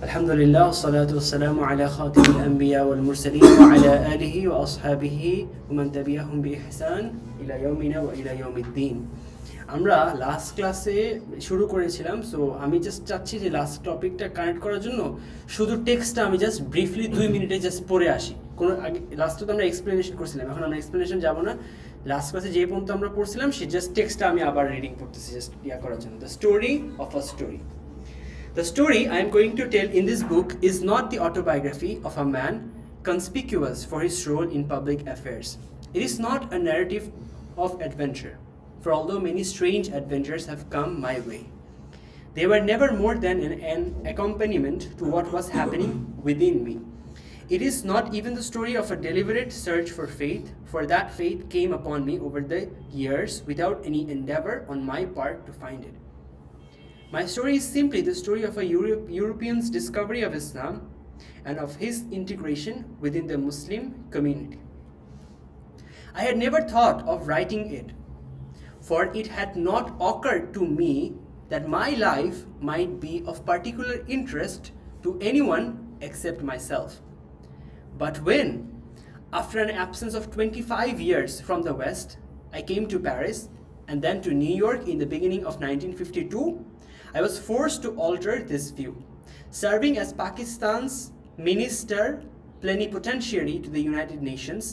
Alhamdulillah, salatu wassalamu ala khatim al-anbiya wal-mursaleen wa ala alihi wa ashabihi wa man tabi'ahum bi ihsan ila yawmina wa ila yawmiddin. আমরা last ক্লাসে শুরু করেছিলাম, so আমি just চাচ্ছি যে last টপিকটা connect করার জন্য শুধু টেক্সটটা আমি জাস্ট ব্রিফলি 2 মিনিটে জাস্ট পড়ে আসি। কোনো আগে লাস্টে তো আমরা এক্সপ্লেনেশন করছিলাম, এখন আমরা এক্সপ্লেনেশন যাব না। লাস্ট ক্লাসে যে পর্যন্ত আমরা পড়ছিলাম সে জাস্ট টেক্সটটা আমি আবার রিডিং করতেছি জাস্ট করার জন্য। The story of a story. The story I am going to tell in this book is not the autobiography of a man conspicuous for his role in public affairs. It is not a narrative of adventure, for although many strange adventures have come my way, they were never more than an accompaniment to what was happening within me. It is not even the story of a deliberate search for faith, for that faith came upon me over the years without any endeavor on my part to find it. My story is simply the story of a European's discovery of Islam and of his integration within the Muslim community. I had never thought of writing it, for it had not occurred to me that my life might be of particular interest to anyone except myself. But when, after an absence of 25 years from the West, I came to Paris and then to New York in the beginning of 1952, I was forced to alter this view. Serving as Pakistan's minister plenipotentiary to the United Nations,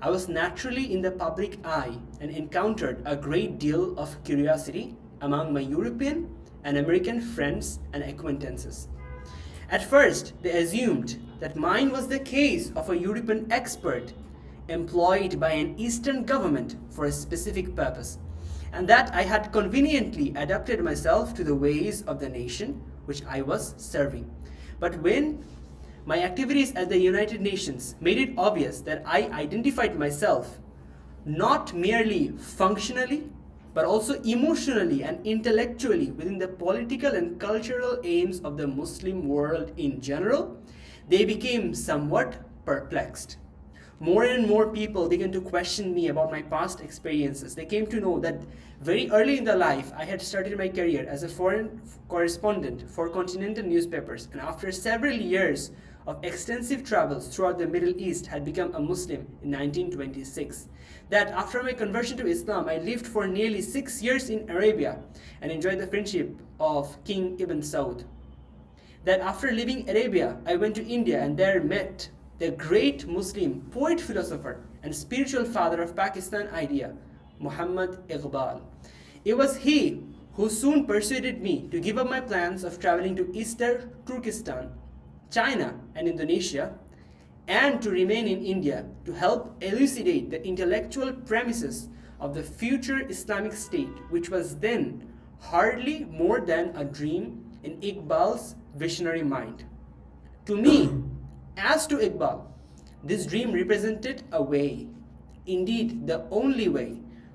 I was naturally in the public eye and encountered a great deal of curiosity among my European and American friends and acquaintances. At first, they assumed that mine was the case of a European expert employed by an Eastern government for a specific purpose, and that I had conveniently adapted myself to the ways of the nation which I was serving. But when my activities at the United Nations made it obvious that I identified myself not merely functionally, but also emotionally and intellectually within the political and cultural aims of the Muslim world in general, they became somewhat perplexed. More and more people began to question me about my past experiences. They came to know that very early in their life, I had started my career as a foreign correspondent for continental newspapers, and after several years of extensive travels throughout the Middle East, had become a Muslim in 1926. That after my conversion to Islam, I lived for nearly 6 years in Arabia and enjoyed the friendship of King Ibn Saud. That after leaving Arabia, I went to India and there met the great Muslim poet, philosopher, and spiritual father of Pakistan idea, Muhammad Iqbal. It was he who soon persuaded me to give up my plans of traveling to Eastern Turkestan, China, and Indonesia, and to remain in India to help elucidate the intellectual premises of the future Islamic state, which was then hardly more than a dream in Iqbal's visionary mind. To me, as to Iqbal, this dream represented a way, indeed the only way,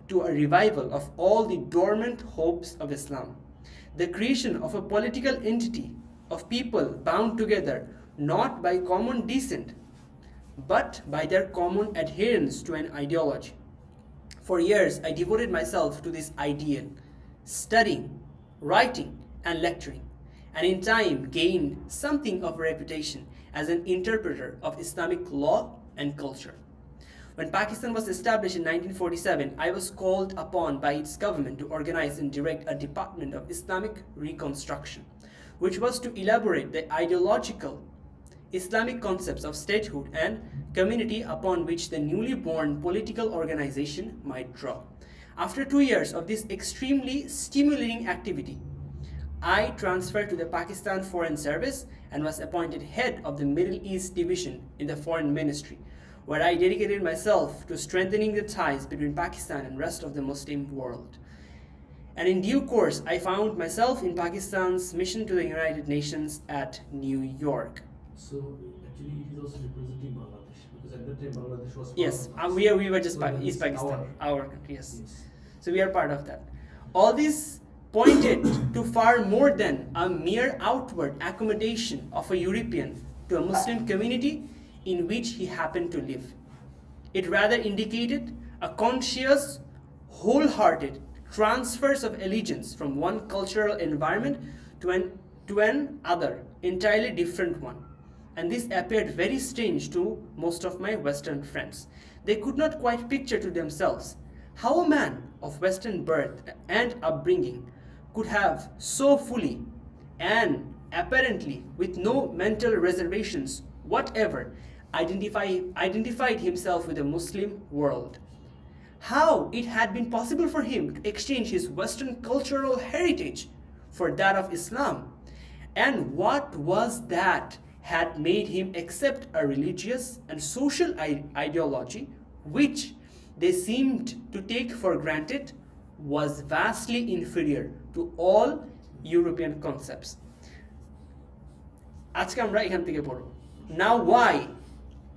to a revival of all the dormant hopes of Islam, the creation of a political entity of people bound together not by common descent, but by their common adherence to an ideology. For years, I devoted myself to this ideal, studying, writing, and lecturing, and in time gained something of a reputation as an interpreter of Islamic law and culture. When Pakistan was established in 1947, I was called upon by its government to organize and direct a department of Islamic reconstruction, which was to elaborate the ideological Islamic concepts of statehood and community upon which the newly born political organization might draw. After 2 years of this extremely stimulating activity, I transferred to the Pakistan Foreign Service and was appointed head of the Middle East Division in the Foreign Ministry, where I dedicated myself to strengthening the ties between Pakistan and rest of the Muslim world. And in due course, I found myself in Pakistan's mission to the United Nations at New York. So actually it is also representing Bangladesh, because at that time Bangladesh was part Yes, of we were just East Pakistan, our country, yes. Yes. So we are part of that. All this pointed to far more than a mere outward accommodation of a European to a Muslim community in which he happened to live. It rather indicated a conscious, wholehearted transfers of allegiance from one cultural environment to an to an other, entirely different one. And this appeared very strange to most of my Western friends. They could not quite picture to themselves how a man of Western birth and upbringing could have so fully and apparently with no mental reservations whatever identified himself with the Muslim world. How it had been possible for him to exchange his Western cultural heritage for that of Islam, and what was that had made him accept a religious and social ideology which they seemed to take for granted was vastly inferior to all European concepts. আজকে আমরা এখান থেকে পড়ব। Now why?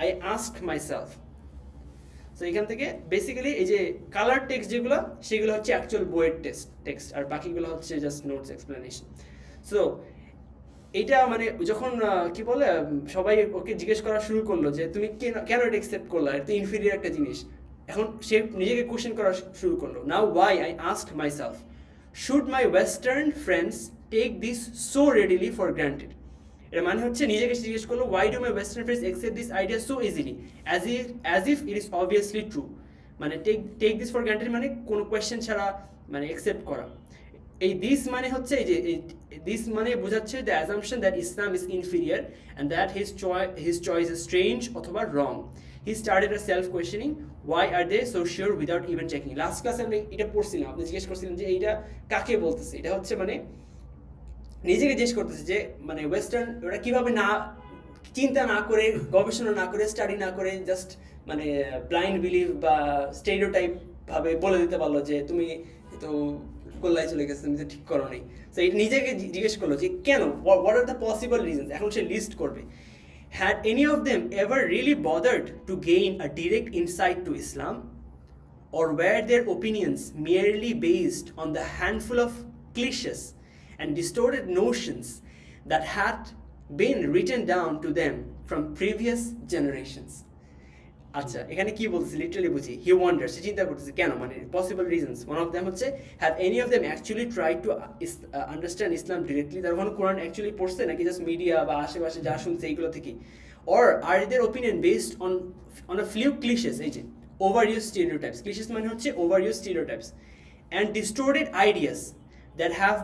I asked myself. So এখান থেকে basically এই যে colour text যেগুলো সেগুলো হচ্ছে অ্যাকচুয়াল বইয়ের টেক্সট আর বাকিগুলো হচ্ছে জাস্ট নোটস এক্সপ্লেনেশন। সো এইটা মানে যখন কি বলে সবাই ওকে জিজ্ঞেস করা শুরু করলো যে তুমি কেন এটা অ্যাকসেপ্ট করলা, এটা ইনফিরিয়ার একটা জিনিস, এখন সে নিজেকে কোশ্চেন করা শুরু করলো। Now why I asked myself, should my western friends take this so readily for granted. এর মানে হচ্ছে নিজেকে জিজ্ঞেস করলো, why do my western friends accept this idea so easily as if it is obviously true. মানে take this for granted মানে কোনো question ছাড়া মানে অ্যাকসেপ্ট করা। এই দিস মানে হচ্ছে এই যে দিস মানে বোঝাচ্ছে the assumption that Islam is inferior and that his choice is strange অথবা wrong. He started a self questioning, why are they so sure without even checking. Last ক্লাসে আমি এটা পড়ছিলাম, আপনি জিজ্ঞেস করছিলেন যে এইটা কাকে বলতেছে। এটা হচ্ছে মানে নিজেকে জিজ্ঞেস করতেছে যে মানে ওয়েস্টার্ন ওরা কীভাবে না চিন্তা না করে, গবেষণা না করে, স্টাডি না করে জাস্ট মানে ব্লাইন্ড বিলিভ বা স্টেরিওটাইপ ভাবে বলে দিতে পারলো যে তুমি তো গোল্লায় চলে গেছে, তুমি তো ঠিক করো নেই। সো এই নিজেকে জিজ্ঞেস করলো যে কেন, what are the possible reasons. এখন সে লিস্ট করবে। Had any of them ever really bothered to gain a direct insight to Islam, or were their opinions merely based on the handful of cliches and distorted notions that had been written down to them from previous generations? আচ্ছা, এখানে কি বলছে literally বুঝি। হি wonders, সে চিন্তা করতেছে কেন, মানে possible reasons. One of them হচ্ছে, have any of them actually try to understand Islam directly. তার কোনো কোরআন অ্যাকচুয়ালি পড়ছে নাকি জাস্ট মিডিয়া বা আশেপাশে যা শুনছে এইগুলো থেকে? Or are their opinion based on a few cliches, এই যে ওভার ইউজ স্টিরিওটাইপস। ক্লিশেস মানে হচ্ছে over use stereotypes and distorted ideas that have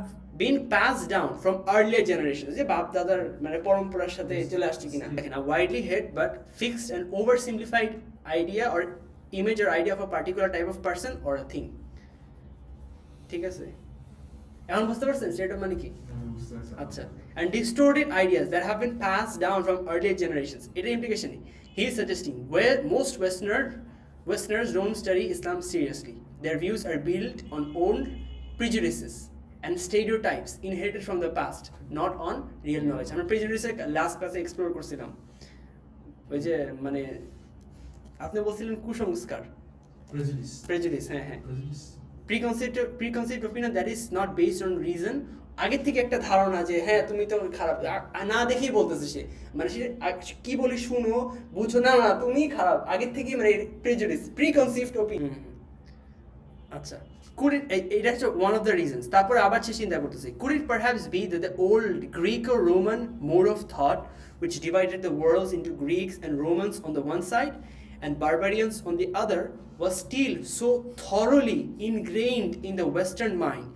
been passed down from earlier generations, যে বাপ দাদার মানে পরম্পরার সাথে চলে আসছে কিনা। দেখেন, a widely held but fixed and oversimplified idea or image or idea of a particular type of person or a thing. ঠিক আছে, এখন বুঝতে পারছেন সেটা মানে কি? আচ্ছা, and distorted ideas that have been passed down from earlier generations. এটা implication he is suggesting where most Westerners don't study Islam seriously. Their views are built on old prejudices and stereotypes inherited from the past, not on real knowledge. আমরা প্রেজুডিসের last ক্লাসে explore করছিলাম। ওই যে মানে আপনি বলছিলেন কুসংস্কার, প্রেজুডিস, হ্যাঁ, preconceived opinion that is not based on reason. আগের থেকে একটা ধারণা যে হ্যাঁ তুমি তো খারাপ, না দেখেই বলতেছে সে, মানে সে কি বলি শুনো বুঝো, না না তুমি খারাপ, আগের থেকেই মানে প্রেজুডিস, প্রিকনসিভড ওপিনিয়ন। আচ্ছা, could it, এটা হচ্ছে one of the reasons। তারপরে আবার সে চিন্তা করতেছে, could it perhaps be that the old Greco-Roman mode of thought which divided the worlds into Greeks and Romans on the one side and barbarians on the other was still so thoroughly ingrained in the Western mind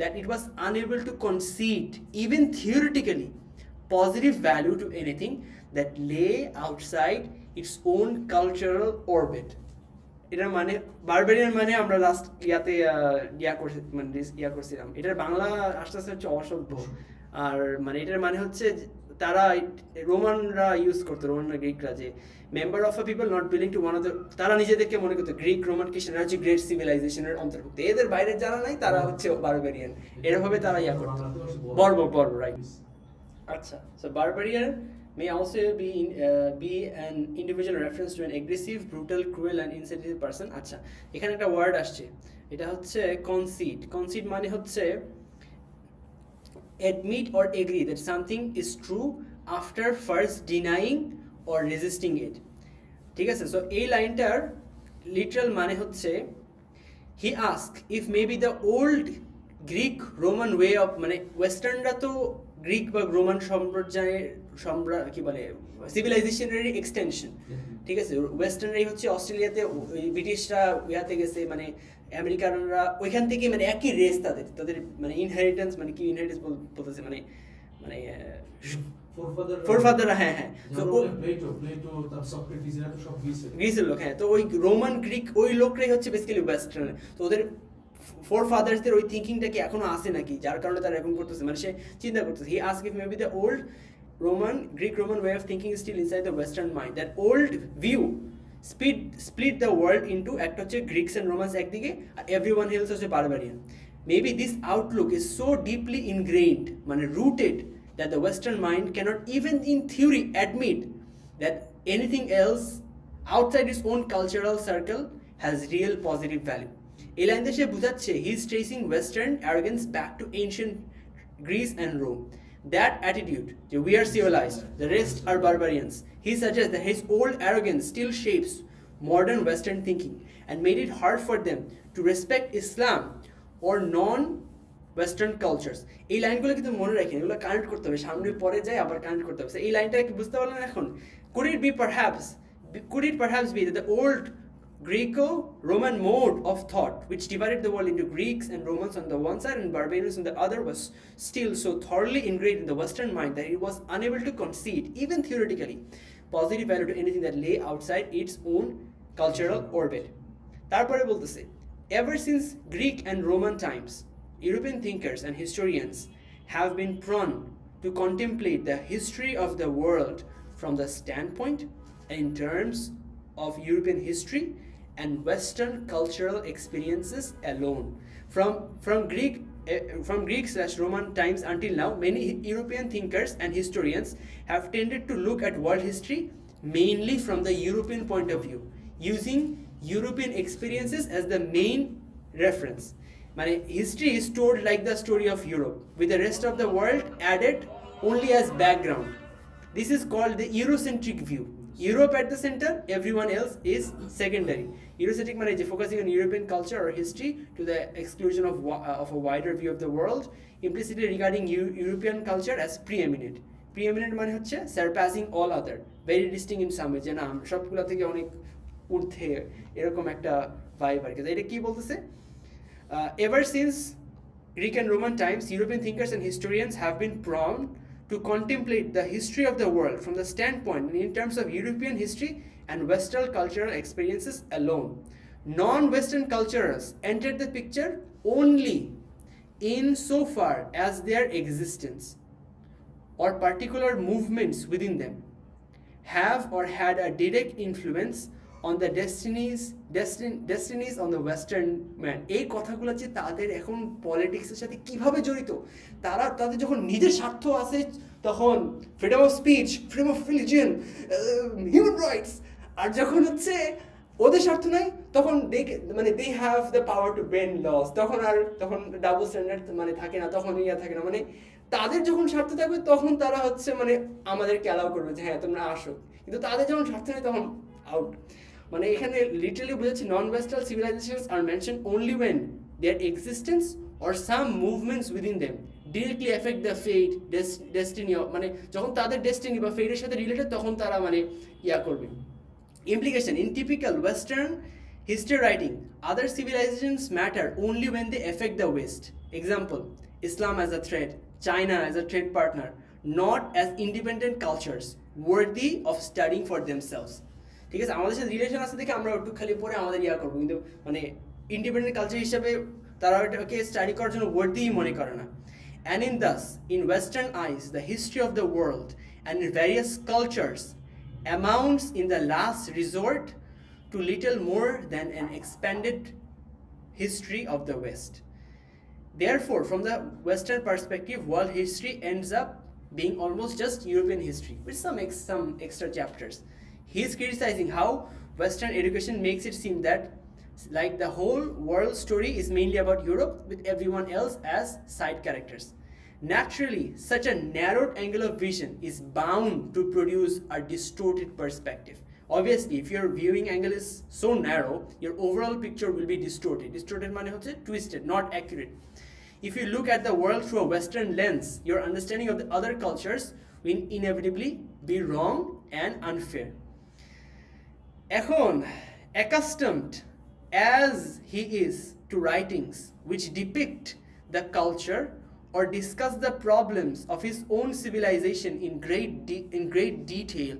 that it was unable to concede, even theoretically, positive value to anything that lay outside its own cultural orbit? এটার মানে barbarian মানে আমরা last করছিলাম, এটার বাংলা আস্তে আস্তে হচ্ছে অসভ্য। আর মানে এটার মানে হচ্ছে তারা রোমানরা ইউজ করতো, রোমানরা গ্রিকরা, যে member of a people not belonging to one of the, তারা নিজেদেরকে মনে করতো গ্রিক রোমান খ্রিস্টানরা হচ্ছে গ্রেট সিভিলাইজেশনের অন্তর্ভুক্ত, এদের বাইরের যারা নাই তারা হচ্ছে বারবেরিয়ান, এরভাবে তারা করতো। বর্বর, রাইট। আচ্ছা, so barbarian may also be an individual reference to an aggressive, brutal, cruel and insensitive person. আচ্ছা, এখানে একটা ওয়ার্ড আসছে, এটা হচ্ছে concede মানে হচ্ছে admit or agree that something is true after first denying or resisting it. ঠিক আছে, সো এই লাইনটার লিটারাল মানে হচ্ছে he asked if maybe the old Greek Roman way of, মানে ওয়েস্টার্নরা তো গ্রিক বা রোমান সাম্রাজ্যের কি বলে সিভিলাইজেশনের এক্সটেনশন, ঠিক আছে। ওয়েস্টার্নরাই হচ্ছে অস্ট্রেলিয়াতে, ব্রিটিশরা ইয়াতে গেছে, মানে আমেরিকানরা ওইখান থেকে, মানে একই রেস তাদের মানে ইনহেরিটেন্স, মানে কি ইনহেরিটেন্স বলতেছে, মানে মানে ফোরফাদাররা, হ্যাঁ হ্যাঁ, প্লেটো তার সক্রেটিস, এরা তো সব গ্রিসের লোক, হ্যাঁ। তো ওই রোমান গ্রিক ওই লোকরাই হচ্ছে বেসিক্যালি ওয়েস্টার্ন। তো ওদের ফোর ফাদার্সদের ওই থিঙ্কিংটা কি এখনো আছে নাকি, যার কারণে তারা এরকম করতেছে, মানে সে চিন্তা করতেছে। He ask if maybe the old Greek Roman way of thinking is still inside the Western mind. That old view split the world into একটা হচ্ছে Greeks and Romans একদিকে, আর everyone else হচ্ছে barbarian. Maybe this outlook is so deeply ingrained, মানে rooted, that the Western mind cannot even in theory admit that anything else outside its own cultural circle has real positive value. এই line দিয়ে সে বুঝাচ্ছে he is tracing Western arrogance back to ancient Greece and Rome. That attitude, we are civilized, the rest are barbarians. He suggests that his old arrogance still shapes modern Western thinking and made it hard for them to respect Islam or non-Western cultures. এই লাইনগুলো কিন্তু মনে রাখেন, এগুলো connect করতে হবে, সামনে পরে যায় আবার কানেক্ট করতে হবে। এই লাইনটা কি বুঝতে পারলেন এখন? Could it perhaps be that the old Greco-Roman mode of thought, which divided the world into Greeks and Romans on the one side and barbarians on the other, was still so thoroughly ingrained in the Western mind that it was unable to concede, even theoretically, positive value to anything that lay outside its own cultural orbit. তারপরে বলতেছে, ever since Greek and Roman times, European thinkers and historians have been prone to contemplate the history of the world from the standpoint and in terms of European history and Western cultural experiences alone. From Greek/Roman times until now, many European thinkers and historians have tended to look at world history mainly from the European point of view, using European experiences as the main reference. মানে history is told like the story of Europe, with the rest of the world added only as background. This is called the Eurocentric view. Europe at the center, everyone else is secondary. Eurocentric মানে যে focusing on European culture or history to the exclusion of a wider view of the world, implicitly regarding European culture as preeminent. Preeminent মানে হচ্ছে surpassing all other, very distinct in some way, যে না সবগুলো থেকে অনেক ঊর্ধ্বে, এরকম একটা ভাইব আর কি। এটা কি বলতেছে? Ever since Greek and Roman times, European thinkers and historians have been prone to contemplate the history of the world from the standpoint in terms of European history and Western cultural experiences alone. Non-Western cultures entered the picture only insofar as their existence or particular movements within them have or had a direct influence on the destinies on the Western man. এই কথাগুলো যে তাদের এখন পলিটিক্সের সাথে কিভাবে জড়িত, তাদের যখন নিজের স্বার্থ আছে তখন freedom of speech, freedom of religion, human rights, আর যখন হচ্ছে ওদের স্বার্থ নাই তখন they have the power to bend laws, তখন ডাবল স্ট্যান্ডার্ড মানে থাকে না, তখন থাকে না, মানে তাদের যখন স্বার্থ থাকবে তখন তারা হচ্ছে মানে আমাদেরকে অ্যালাউ করবে যে হ্যাঁ তোমরা আসো, কিন্তু তাদের যখন স্বার্থ নেই তখন আউট। মানে এখানে লিটারালি বোঝাচ্ছে non western civilisations are mention only when their existence or some movements within them directly affect the fate destiny, মানে যখন তাদের ডেস্টিনি বা ফেটের সাথে রিলেটেড তখন তারা মানে ইয়া করবে। Implication: in typical Western history writing, other civilizations matter only when they affect the West. Example: Islam as a threat, China as a trade partner, not as independent cultures worthy of studying for themselves. ঠিক আছে, আমাদের সাথে relation আছে দেখে আমরা একটু খালি পরে আমাদের ইয়া করবো, কিন্তু মানে ইন্ডিপেন্ডেন্ট কালচার হিসাবে তারা ওটাকে স্টাডি করার জন্য ওয়ার্থি মনে করে না। And in Western eyes, the history of the world and in various cultures amounts in the last resort to little more than an expanded history of the West. Therefore, from the Western perspective, world history ends up being almost just European history with some extra chapters. He is criticizing how Western education makes it seem that like the whole world story is mainly about Europe with everyone else as side characters. Naturally, such a narrowed angle of vision is bound to produce a distorted perspective. Obviously, if your viewing angle is so narrow, your overall picture will be distorted. Distorted means twisted, not accurate. if you look at the world through a Western lens, your understanding of the other cultures will inevitably be wrong and unfair. এখন accustomed as he is to writings which depict the culture or discuss the problems of his own civilization in great detail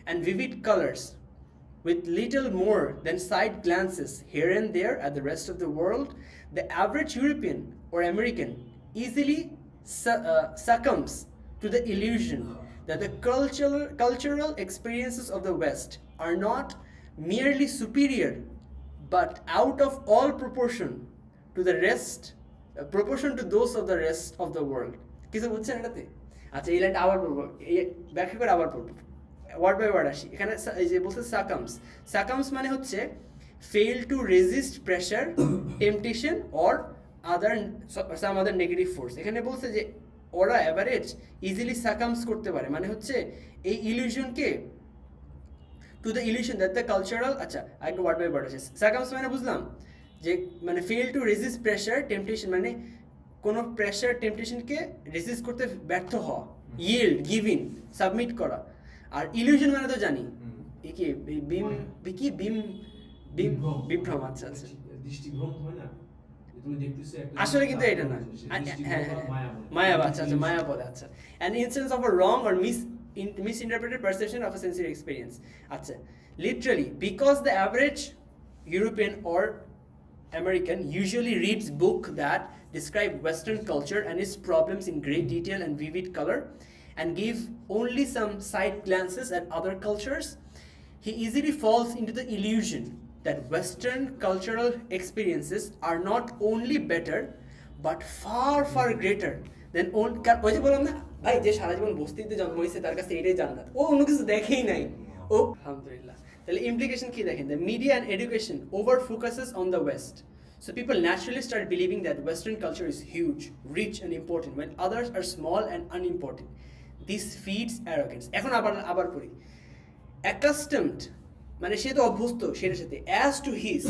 and vivid colors, with little more than side glances here and there at the rest of the world, the average European or American easily succumbs to the illusion that the cultural experiences of the West are not merely superior but out of all proportion to those of the rest of the world. কিছু বুঝছেন এটাতে? আচ্ছা এই লাইনটা আবার বলবো, ব্যাখ্যা করে আবার বলবো, ওয়ার্ড বাই ওয়ার্ড আসি। এখানে এই যে বলছে সাকামস মানে হচ্ছে fail to resist pressure, temptation or some other negative force. এখানে বলছে যে ওরা অ্যাভারেজ ইজিলি সাকামস করতে পারে, মানে হচ্ছে এই ইলিউশনকে to the illusion that the cultural, আচ্ছা আগে ওয়ার্ড বাই ওয়ার্ড আছে। সাকামস মানে বুঝলাম যে মানে fail to resist pressure, temptation মানে কোনো প্রেশার টেম্পটেশনকে রেজিস্ট করতে ব্যর্থ হওয়া, ইয়েল্ড, গিভিং, সাবমিট করা। আর ইলিউশন মানে তো জানি কি বিভ্রম। আচ্ছা আচ্ছা, দৃষ্টিভ্রম হয় না, তুমি দেখতেছো একটা আসলে কিন্তু এটা না, হ্যাঁ মায়া, আচ্ছা আচ্ছা মায়া বলে, আচ্ছা an instance of a wrong or misinterpreted perception of a sensory experience. আচ্ছা, literally because the average European or American usually reads book that describe Western culture and its problems in great detail and vivid color and give only some side glances at other cultures, he easily falls into the illusion that Western cultural experiences are not only better but far greater than ওই যে বললাম না ভাই, যে সারা জীবন বস্তিতে জন্ম হয়েছে তার কাছে এটাই জান্নাত, ও অন্য কিছু দেখেই নাই। ও আলহামদুলিল্লাহ। তাহলে ইমপ্লিকেশন কি দেখেন, the media and education over focuses on the West, so people naturally start believing that Western culture is huge, rich and important when others are small and unimportant. This feeds arrogance. এখন আবার পড়ি, accustomed মানে সে তো অভ্যস্ত সেটার সাথে, as to his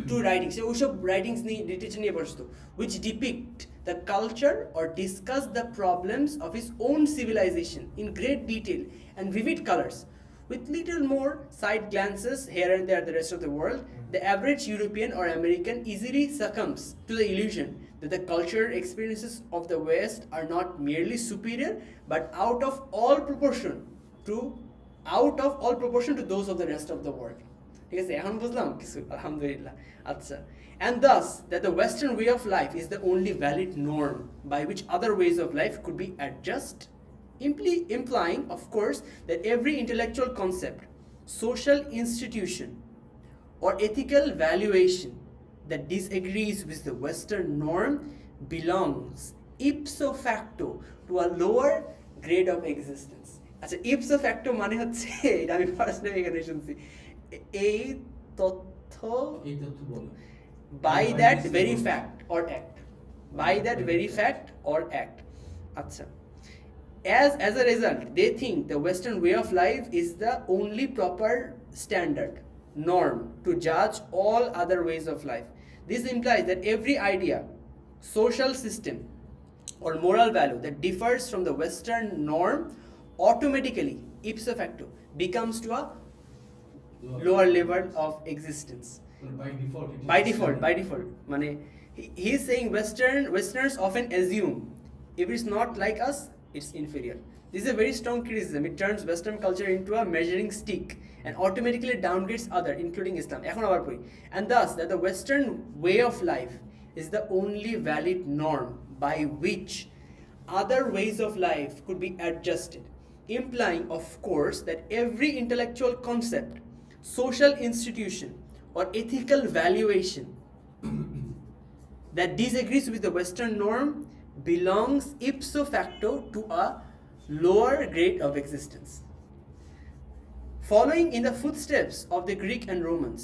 to writings, সে ওইসব writings নিয়ে লিটারেচার নিয়ে বসতো, which depict the culture or discuss the problems of his own civilization in great detail and vivid colors, with little more side glances here and there at the rest of the world, the average European or American easily succumbs to the illusion that the cultural experiences of the West are not merely superior but out of all proportion to those of the rest of the world. ঠিক আছে, এখন বুঝলাম কিছু, আলহামদুলিল্লাহ। আচ্ছা, and thus that the Western way of life is the only valid norm by which other ways of life could be adjusted, implying of course that every intellectual concept, social institution or ethical valuation that disagrees with the Western norm belongs ipso facto to a lower grade of existence. আচ্ছা, ipso facto মানে হচ্ছে, এটা আমি first time এখানে শুনছি, এই তথ্য বলে by that very fact or act. আচ্ছা, as a result they think the Western way of life is the only proper standard norm to judge all other ways of life. This implies that every idea, social system or moral value that differs from the Western norm automatically ipso facto becomes to a lower level of existence. By default মানে he is saying Westerners often assume if it's not like us it's inferior. This is a very strong criticism. It turns Western culture into a measuring stick and automatically downgrades other, including Islam. এখন আবার পড়ি, and thus that the Western way of life is the only valid norm by which other ways of life could be adjusted, implying of course that every intellectual concept, social institution or ethical valuation that disagrees with the Western norm belongs ipso facto to a lower grade of existence. Following in the footsteps of the Greek and Romans,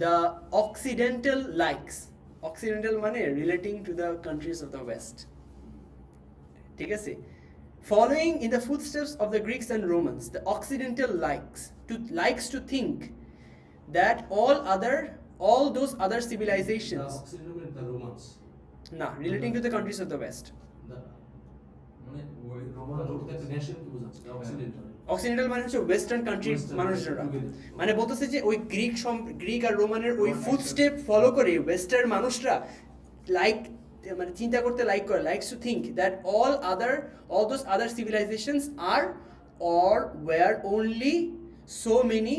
the Occidental likes, Occidental মানে relating to the countries of the West, ঠিক আছে, following in the footsteps of the Greeks and Romans, the Occidental likes to think that all those other civilizations, the Romans, না, relating to the countries of the West. মানে Roman বলতে একটা nation কি বোঝাচ্ছে occidental. Occidental মানে হচ্ছে western কান্ট্রির Western মানুষরা, together. মানে বলতেছে যে ওই গ্রিক আর রোমানের ওই ফুটস্টেপ ফলো করে ওয়েস্টার্ন মানুষরা লাইক মানে চিন্তা করতে লাইক করে, likes to think that all those other civilizations আর or were only so many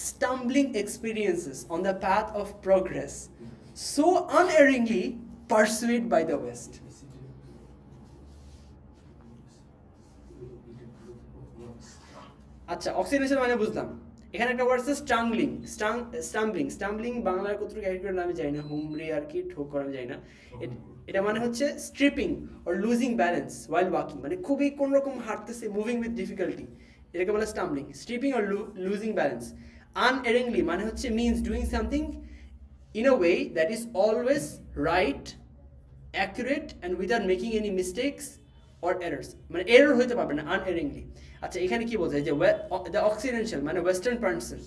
stumbling experiences on the path of progress, so unerringly pursued by the West. আচ্ছা, oxidation মানে বুঝলাম। এখানে একটা ওয়ার্ড আছে স্টাম্বলিং বাংলার কতটুকু ক্যারেক্টার নামে যাই না, হুমড়ি আর কি ঠোক করা যায় না। এটা মানে হচ্ছে stripping or losing balance while walking, মানে খুবই কোন রকম হাঁটতেছে, মুভিং উইথ ডিফিকাল্টি, এটাকে বলে stumbling. Stripping or losing balance. Unerringly মানে হচ্ছে means doing something in a way that is always right, accurate and without making any mistakes or errors, মানে এরর হইতে পারবে না আনএরিংলি। আচ্ছা, এখানে কি বোঝায় যে দ্য অক্সিডেন্টাল মানে western person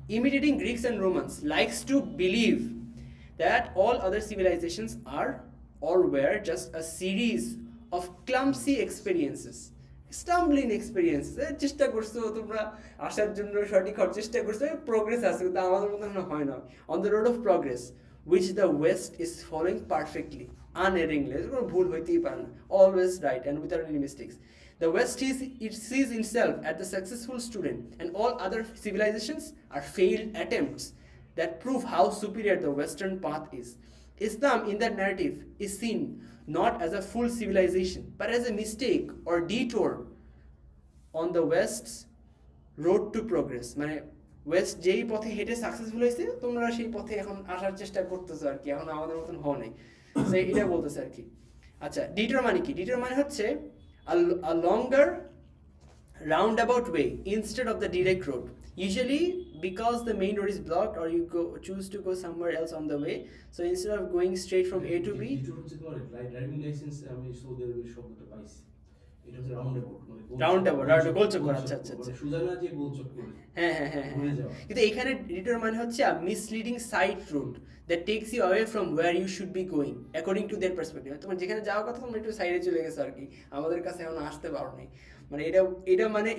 imitating Greeks and Romans likes to believe that all other civilizations are or were just a series of clumsy experiences, stumbling experiences. চেষ্টা করছো তোমরা আসার জন্য, সঠিক হওয়ার চেষ্টা করছো, প্রোগ্রেস আছে কিন্তু আমাদের মতো হয় না, on the road of progress which the West is following perfectly, unerringly, কোনো ভুল হইতেই পারে না, always right and without any mistakes. The West sees itself as the successful student, and all other civilizations are failed attempts that prove how superior the Western path is. Islam in that narrative is seen not as a full civilization, but as a mistake or detour on the West's road to progress. মানে West যেই পথে হেঁটে successful হয়েছে, তোমরা সেই পথে এখন আসার চেষ্টা করতেছো আর কি, এখন আমাদের মতন হওয়া নাই, এটা বলতেছে আর কি। আচ্ছা, ডিটোর মানে কি? ডিটোর মানে হচ্ছে a longer roundabout way instead of the direct road, usually because the main road is blocked or you choose to go somewhere else on the way, so instead of going straight from A to B, driving licence আমি Saudi আরবের শব্দটা পাইছি, এটা হচ্ছে রাউন্ডাবাউট গোলচক্কর। আচ্ছা আচ্ছা আচ্ছা, সোজা না যে গোলচক্কর। হ্যাঁ হ্যাঁ হ্যাঁ হ্যাঁ, কিন্তু এখানে ডিটোর মানে হচ্ছে a misleading side route that takes you away from where you should be going according to their perspective. তোমার যেখানে যাওয়ার কথা তোমরা একটু সাইডে চলে গেছো আর কি, আমাদের কাছে এখন আসতে পারো নাই, মানে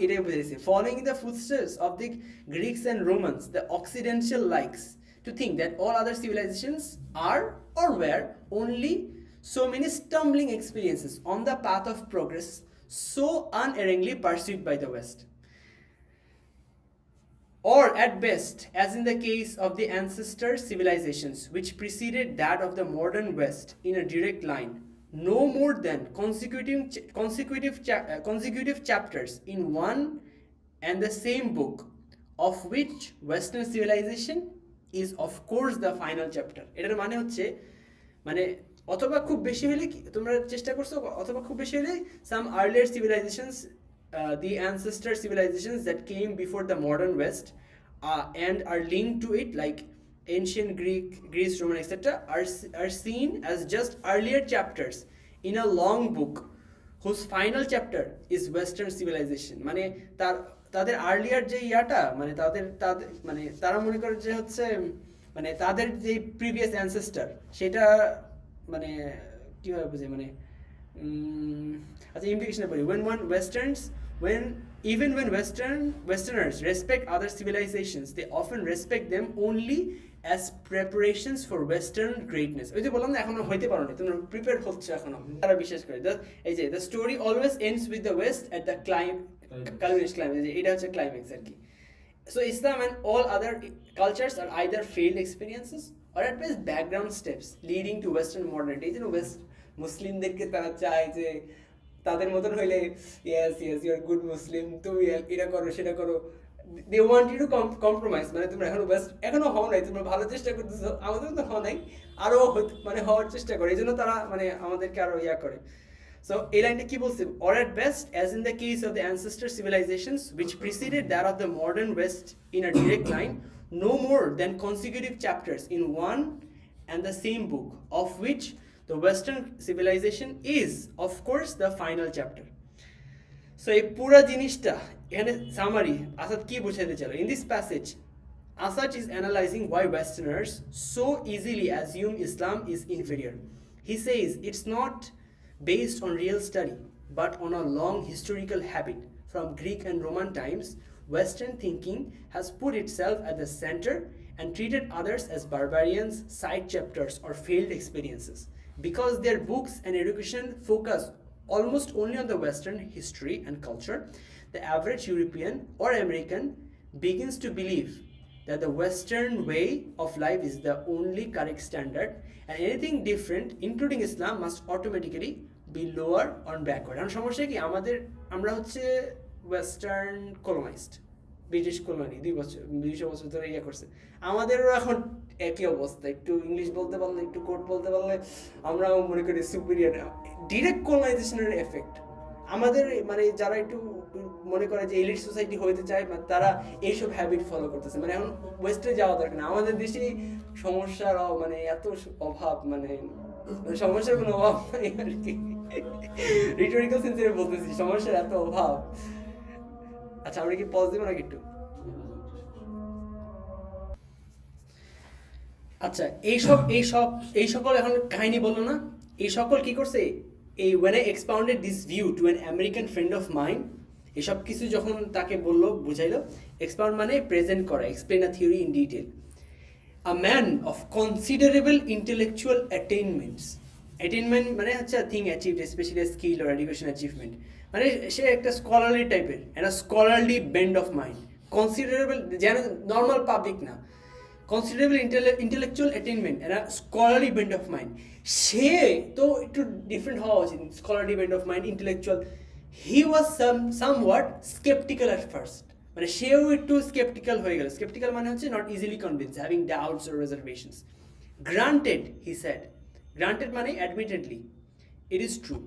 এটাই বুঝাইছে। Following the footsteps of the Greeks and Romans, the Occidental likes to think that all other civilizations are or were only so many stumbling experiences on the path of progress, so unerringly pursued by the West. Or at best, as in the case of the ancestor civilizations which preceded that of the modern West in a direct line, no more than consecutive chapters in one and the same book, of which Western civilization is of course the final chapter. এটার মানে হচ্ছে, মানে অথবা খুব বেশি হলে তোমরা চেষ্টা করছো, অথবা খুব বেশি হলে some earlier civilizations, the ancestor civilizations that came before the modern West and are linked to it, like ancient Greece, Roman, etc., are seen as just earlier chapters in a long book whose final chapter is Western civilization. মানে তাদের earlier যে ইয়াটা, মানে তাদের মানে তারা মনে করে যে হচ্ছে মানে তাদের যে প্রিভিয়াস অ্যানসেস্টার, সেটা মানে কিভাবে বুঝে, মানে আচ্ছা ইমপ্লিকেশন বলি, even when Westerners respect other civilizations, they often respect them only as preparations for Western greatness. ওই যে বললাম না, এখনো হইতে পারো না, তোমরা প্রিপেয়ার হচ্ছে এখনো, তারা বিশ্বাস করে। এই যে the story always ends with the West at the climax, এটা হচ্ছে ক্লাইম্যাক্স আর কি। So Islam and all other cultures are either failed experiences or at best background steps leading to Western modernity. এই জন্য ওয়েস্ট মুসলিমদেরকে তারা চায় যে তাদের মতন হইলে yes you are good Muslim, তুমি এটা করো সেটা করো, they want you to compromise, মানে তোমরা এখনো হও নাই, তোমরা ভালো চেষ্টা করতেছো, আমাদের তো হওয়া নাই, আরো মানে হওয়ার চেষ্টা করে, এই জন্য তারা মানে আমাদেরকে আরো ইয়া করে। So এই লাইনটা কি বলছে? Or at best, as in the case of the ancestor civilizations which preceded that of the modern West in a direct line, no more than consecutive chapters in one and the same book, of which the Western civilization is, of course, the final chapter. So এই পুরা জিনিসটা এখানে summary Asad কি বুঝাইতে চাইলো? In this passage, Asad is analyzing why Westerners so easily assume Islam is inferior. He says it's not based on real study, but on a long historical habit. From Greek and Roman times, Western thinking has put itself at the center and treated others as barbarians, side chapters, or failed experiences. Because their books and education focus almost only on the Western history and culture, the average European or American begins to believe that the Western way of life is the only correct standard, and anything different, including Islam, must automatically be lower or backward. এখন সমস্যা কি আমরা হচ্ছে western colonised, British colony 200 বছর ধরে ইয়ে করছে। আমাদেরও এখন একই অবস্থা, একটু ইংলিশ বলতে পারলে, একটু কোড বলতে পারলে আমরাও মনে করি সুপিরিয়র। ডিরেক্ট কলোনাইজেশনের এফেক্ট আমাদের, মানে যারা একটু মনে করে যে এলিট সোসাইটি হইতে চায়, তারা এইসব হ্যাবিট ফলো করতেছে। মানে এখন ওয়েস্টে যাওয়া দরকার না, আমাদের দেশে সমস্যার মানে এত অভাব, মানে সমস্যার কোনো অভাব নাই আর কি, রিটোরিক্যাল সেন্সে বলতেছি, সমস্যার এত অভাব। আচ্ছা, আমরা কি পজ দিব নাকি একটু? আচ্ছা, এই সকল এখন কাহিনী বললো না, এই সকল কি করছে, এই when I expounded this view to an American friend of mine, এসব কিছু যখন তাকে বললো, বুঝাইলো, expound মানে প্রেজেন্ট করা, explain a theory in detail. A man of considerable intellectual attainment মানে হচ্ছে a thing achieved, especially a skill or education achievement, মানে সে একটা স্কলারলি টাইপের, একটা scholarly bent of mind, considerable, যেন নর্মাল পাবলিক না, কনসিডারেবল ইন্টেলেকচুয়াল অ্যাটেইনমেন্ট, একটা scholarly bent of mind. সে তো একটু ডিফারেন্ট হওয়া উচিত, scholarly bent of mind, intellectual. He was somewhat skeptical at first, মানে সেও একটু স্কেপটিক্যাল হয়ে গেল। স্কেপটিক্যাল মানে হচ্ছে not easily convince, having doubts or reservations. Granted, he said, granted মানে admittedly, it is true,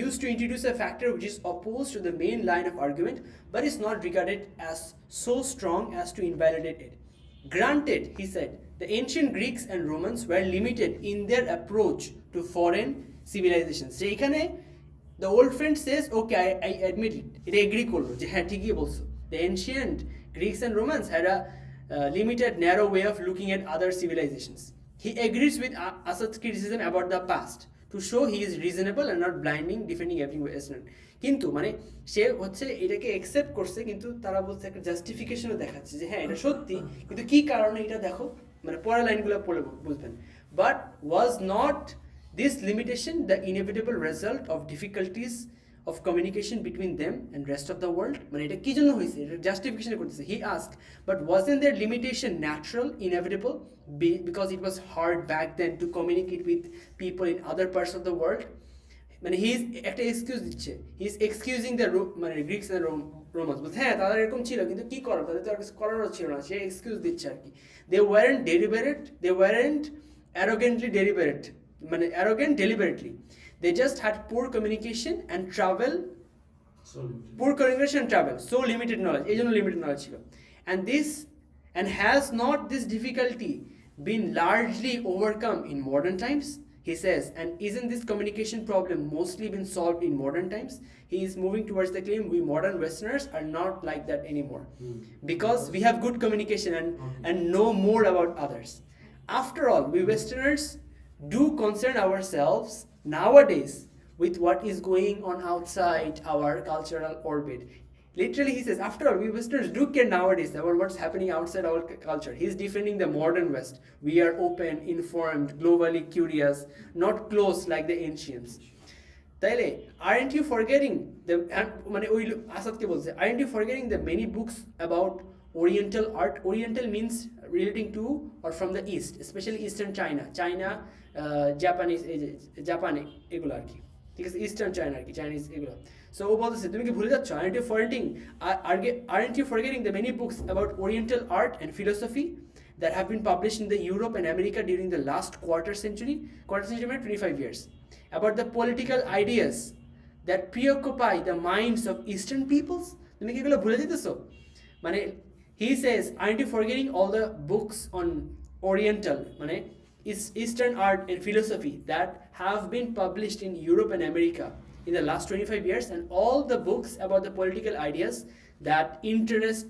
used to introduce a factor which is opposed to the main line of argument but is not regarded as so strong as to invalidate it. Granted, he said, the ancient Greeks and Romans were limited in their approach to foreign civilizations. So এখানে the old friend says, okay, I admit it, it agree করলো যে হ্যাঁ ঠিকই বলছো, the ancient Greeks and Romans had a limited, narrow way of looking at other civilizations. He agrees with Asad's criticism about the past to show he is reasonable and not blinding defending every Western. কিন্তু মানে সে হচ্ছে এটাকে accept করছে, কিন্তু তারা বলছে একটা জাস্টিফিকেশনও দেখাচ্ছে যে হ্যাঁ এটা সত্যি, কিন্তু কি কারণে এটা দেখো, মানে পরের লাইনগুলো পড়ে বুঝবেন। But was not this limitation the inevitable result of difficulties of communication between them and rest of the world? মানে এটা কি জন্য হয়েছে, এটা জাস্টিফিকেশন করতেছে। He asked, but wasn't their limitation natural, inevitable, because it was hard back then to communicate with people in other parts of the world? মানে he is একটা excuse দিচ্ছে, হি ইজ এক্সকিউজিং দ্য মানে Greeks and romance, বলছে হ্যাঁ তাদের এরকম ছিল, কিন্তু কি করার, তাদের তো আর কিছু করারও ছিল না, সে এক্সকিউজ দিচ্ছে আর কি। দে ওয়ারেন্ট অ্যারোগেন্টলি ডেলিবারেট, মানে arrogant deliberately, they just had poor communication and travel, so limited knowledge, এই জন্য লিমিটেড নলেজ ছিল। and has not this difficulty been largely overcome in modern times? He says, and isn't this communication problem mostly been solved in modern times? He is moving towards the claim we modern Westerners are not like that anymore, because we have good communication and know more about others. After all, we Westerners do concern ourselves nowadays with what is going on outside our cultural orbit. Literally, he says, after all, we Westerners do care nowadays about what's happening outside our culture. He's defending the modern West. We are open, informed, globally curious, not closed like the ancients. তাইলে aren't you forgetting the, মানে ওই আসাদকে বলছে, aren't you forgetting the many books about Oriental art? Oriental means relating to or from the East, especially Eastern China, Japanese, জাপানে এগুলো আর কি, ঠিক আছে, eastern China আর কি, চাইনিজ এগুলো। সো ও বলতেছে তুমি কি ভুলে যাচ্ছ, aren't you forgetting the many books about Oriental art and philosophy that have been published in the Europe and America during the last quarter century means 25 years, about the political ideas that preoccupy the minds of Eastern peoples? তুমি কি এগুলো ভুলে যেতেছো? মানে he says, aren't you forgetting all the books on Oriental, মানে Eastern art and philosophy that have been published in Europe and America in the last 25 years, and all the books about the political ideas that interest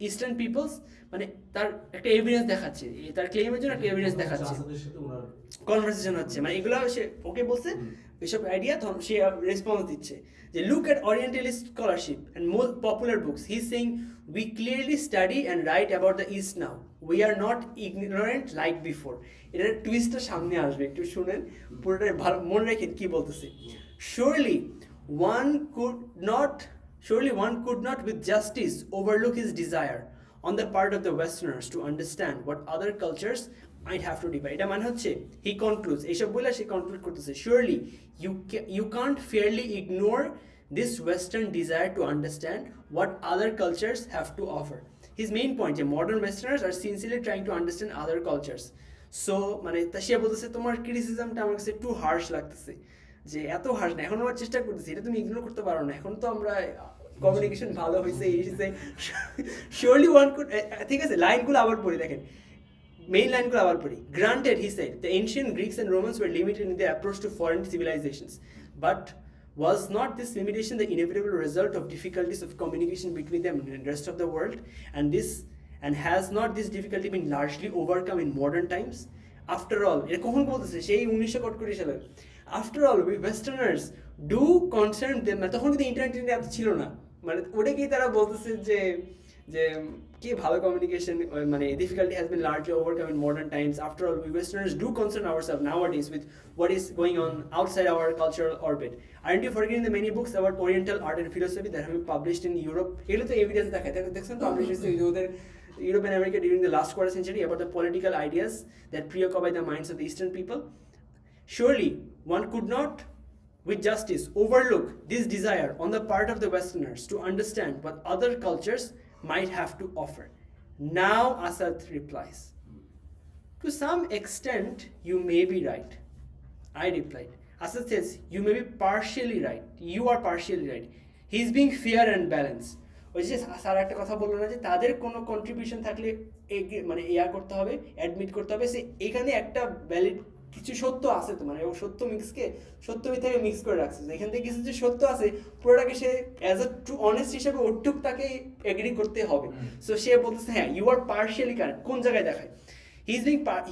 eastern peoples মানে তার একটা evidence দেখাচ্ছে, তার ক্লেমের জন্য একটা evidence দেখাচ্ছে, আসাদের সাথে ওনার কনভারসেশন হচ্ছে, মানে এগুলো সে ওকে বলছে এসব আইডিয়া, তখন সে রেসপন্স দিচ্ছে যে look at orientalist scholarship and more popular books, he is saying we clearly study and right about the east now, we are not ignorant like before. এটার টুইস্টটা সামনে আসবে, একটু শুনেন পুরোটা ভালো মনে রাখেন কি বলতেছে। Surely one could not with justice overlook his desire on the part of the Westerners to understand what other cultures might have to divide. এটা মানে হচ্ছে he concludes, এইসব বলে সে কনক্লুড করতেছে, surely you can't fairly ignore this Western desire to understand what other cultures have to offer. His main point যে modern Westerners are sincerely trying to understand other cultures. So মানে সে বলতেছে তোমার ক্রিটিসিজমটা আমার কাছে একটু হার্শ লাগতেছে, যে এত হার্শ না, এখন আমরা চেষ্টা করতেছি, এটা তুমি ইগনোর করতে পারো না, এখন তো আমরা কমিউনিকেশন ভালো হয়েছে এই হয়েছে, শিওরলি ওয়ান কুড, ঠিক আছে লাইনগুলো আবার পড়ি দেখেন, মেইন লাইনগুলো আবার পড়ি। Granted he said the ancient Greeks and Romans were limited in the approach to foreign civilizations, but was not this limitation the inevitable result of difficulties of communication between them and the rest of the world, and has not this difficulty been largely overcome in modern times? After all, এটা কখন বলতেছে, সেই 1940 সালে, after all we westerners do concern them, তখন কিন্তু internet এত ছিল না, মানে ওটাকেই তারা বলতেছে যে যে কি ভালো কমিউনিকেশন, মানে difficulty has been largely overcome in modern times, after all we westerners do concern ourselves nowadays with what is going on outside our cultural orbit, aren't you forgetting the many books about oriental art and philosophy that have been published in Europe? এগুলো তো evidence দেখায়, দেখছেন publish হয়েছে ওদের Europe and America during the last quarter century about the political ideas that preoccupy the minds of the Eastern people. Surely one could not with justice overlook this desire on the part of the Westerners to understand what other cultures might have to offer. Now Asad replies, to some extent you may be right. I replied. Asad says, you may be partially right. You are partially right. He is being fair and balanced. ওই যে sir একটা কথা বললো না যে তাদের কোনো contribution থাকলে মানে করতে হবে, অ্যাডমিট করতে হবে, সে এখানে একটা ভ্যালিড কিছু সত্য আছে, তো মানে ও সত্য মিথ্যাকে মিক্স করে রাখছে, এখান থেকে কিছু যে সত্য আছে পুরোটাকে সে অ্যাজ এ ট্রু অনেস্ট হিসেবে ওটুক তাকে এগ্রি করতে হবে। সো সে বলতেছে হ্যাঁ ইউ আর পার্শিয়ালি কারেক্ট, কোন জায়গায় দেখায়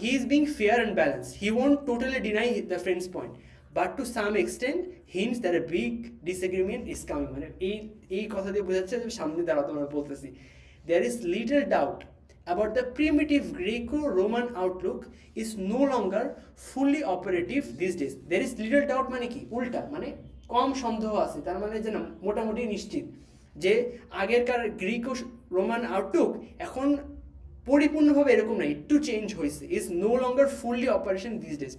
he is being fair and balanced, he won't totally deny the friend's point, but to some extent hints that a big disagreement is coming, মানে এই কথা দিয়ে বোঝাচ্ছে যে সামনে দাঁড়াতে আমরা বলতেছি, there is little doubt about the primitive Greco-Roman outlook is no longer fully operative these days. There is little doubt মানে কি উল্টা, মানে কম সন্দেহ আছে, তার মানে যে না মোটামুটি নিশ্চিত যে আগেরকার গ্রিকো রোমান আউটলুক এখন পরিপূর্ণভাবে এরকম না, একটু চেঞ্জ হয়েছে, is no longer fully operation this days.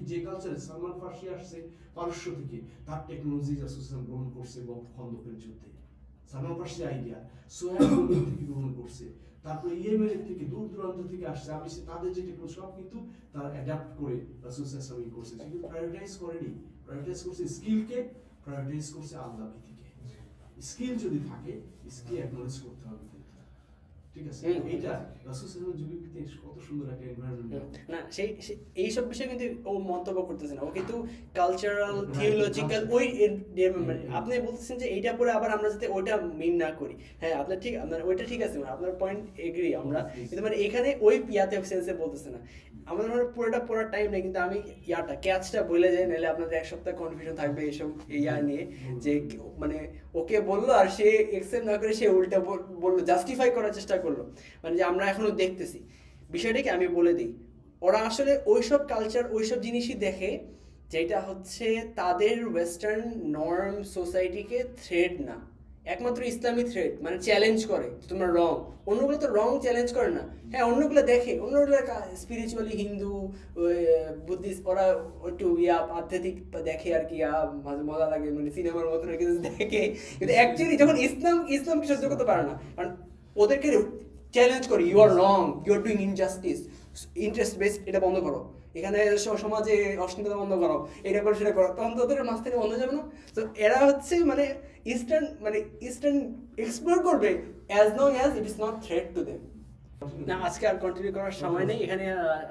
যে কালচারে সালমান ফার্সি আসছে পারস্য থেকে, তার টেকনোলজি অ্যাসোসিয়েশন গ্রহণ করছে এবং খন্দকের যুদ্ধে সালমান ফার্সি আইডিয়া সোয়াব থেকে গ্রহণ করছে, তারপরে ইয়েমেনের থেকে দূর দূরান্ত থেকে আসছে, আমি তাদের যে টেকনোলজি সব কিন্তু তারা অ্যাডাপ্ট করে অ্যাসোসিয়েশন করছে, কিন্তু প্রায়োরিটাইজ করেনি, প্রায়োরিটাইজ করছে স্কিলকে, প্রায়োরিটাইজ করছে আল্লাহ ভীতিকে। স্কিল যদি থাকে স্কিল অ্যাকনোলেজ করতে হবে, ঠিক আছে, এইটা রাসূলুল্লাহ যুগে কত সুন্দর একটা এনভায়রনমেন্ট না, সেই এইসব বিষয়ে কিন্তু ও মন্তব্য করতেছে না, ও কিন্তু কালচারাল থিওলজিক্যাল ওই আপনি বলতেছেন যে এইটা পরে আবার আমরা যাতে ওইটা মিন না করি, হ্যাঁ আপনার ঠিক, আপনার ওইটা ঠিক আছে, মানে আপনার পয়েন্ট এগ্রি আমরা, কিন্তু মানে এখানে ওই ইয়াতে সেন্সে বলতেছে না, আমাদের মানে পুরোটা পড়ার টাইম নেই, কিন্তু আমি ক্যাচটা বলে যাই, নাহলে আপনাদের এক সপ্তাহ কনফিউশন থাকবে এইসব নিয়ে, যে মানে ওকে বললো আর সে একসেপ্ট না করে সে উল্টা বললো, জাস্টিফাই করার চেষ্টা করলো, মানে যে আমরা এখনো দেখতেছি বিষয়টাকে। আমি বলে দিই, ওরা আসলে ওইসব কালচার ওইসব জিনিসই দেখে যেটা হচ্ছে তাদের ওয়েস্টার্ন নর্ম সোসাইটিকে থ্রেট না, একমাত্র ইসলামী থ্রেট, মানে চ্যালেঞ্জ করে তোমরা রং, অন্যগুলো তো রং চ্যালেঞ্জ করে না, হ্যাঁ অন্যগুলো দেখে, অন্যগুলো স্পিরিচুয়ালি হিন্দু বুদ্ধিস্ট ওরা একটু আধ্যাত্মিক দেখে আর কি, মাঝে মজা লাগে, মানে সিনেমার মতন কিছু দেখে, কিন্তু অ্যাকচুয়ালি যখন ইসলামকে সহ্য করতে পারে না, কারণ ওদেরকে চ্যালেঞ্জ করে, you are wrong, you are doing injustice, interest based এটা বন্ধ করো, এখানে সমাজে অশ্লীলতা বন্ধ করো, এটা করো সেটা করো, তখন তো ওদের মাঝ থেকে বন্ধ যাবে না। তো এরা হচ্ছে মানে ইস্টার্ন এক্সপ্লোর করবে as long as it is not threat to them. না, আজকে আর কন্টিনিউ করার সময় নেই, এখানে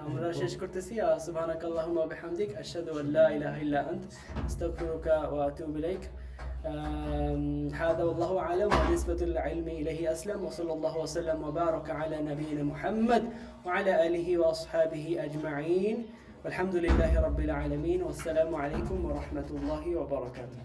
আমরা শেষ করতেছি। সুবহানাকাল্লাহুম্মা ওয়া বিহামদিক আশহাদু আল্লা ইলাহা ইল্লা আনতা আস্তাগফিরুকা ওয়া আতুবু ইলাইক। هذا والله أعلم ونسبة العلم إليه أسلم وصلى الله وسلم وبارك على نبينا محمد وعلى آله وأصحابه أجمعين والحمد لله رب العالمين والسلام عليكم ورحمة الله وبركاته